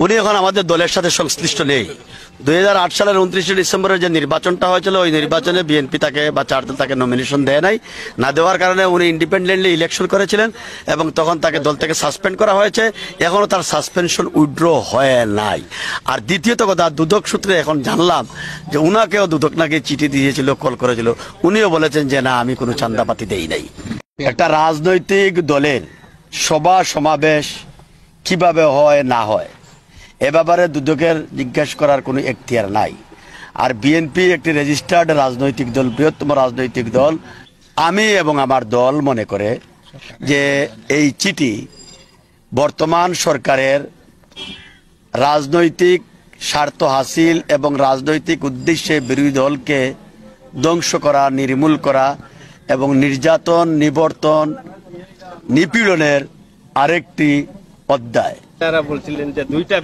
উনি এখন আমাদের দলের সাথে সংশ্লিষ্ট নেই। 2008 সালের 29 ডিসেম্বরের যে নির্বাচনটা হয়েছিল, ওই নির্বাচনে বিএনপি তাকে বা চারদল তাকে নমিনেশন দেয় নাই। না দেওয়ার কারণে উনি ইন্ডিপেন্ডেন্টলি ইলেকশন করেছিলেন এবং তখন তাকে দল থেকে সাসপেন্ড করা হয়েছে। এখনো তার সাসপেনশন উইথড্র হয় নাই। আর দ্বিতীয়ত কথা, দুদক সূত্রে এখন জানলাম যে উনাকেও দুদক নাকি চিঠি দিয়েছিল, কল করেছিল। উনিও বলেছেন যে না, আমি কোনো চান্দাপাতি দেই নাই। একটা রাজনৈতিক দলের সভা সমাবেশ কিভাবে হয় না হয় এ ব্যাপারে দুদকের জিজ্ঞেস করার কোনো এখতিয়ার নাই। আর বিএনপি একটি রেজিস্টার্ড রাজনৈতিক দল, বৃহত্তম রাজনৈতিক দল। আমি এবং আমার দল মনে করে যে এই চিঠি বর্তমান সরকারের রাজনৈতিক স্বার্থ হাসিল এবং রাজনৈতিক উদ্দেশ্যে বিরোধী দলকে ধ্বংস করা, নির্মূল করা এবং নির্যাতন, নিবর্তন, নিপীড়নের আরেকটি অধ্যায়। তারা বলছিলেন যে দুইটা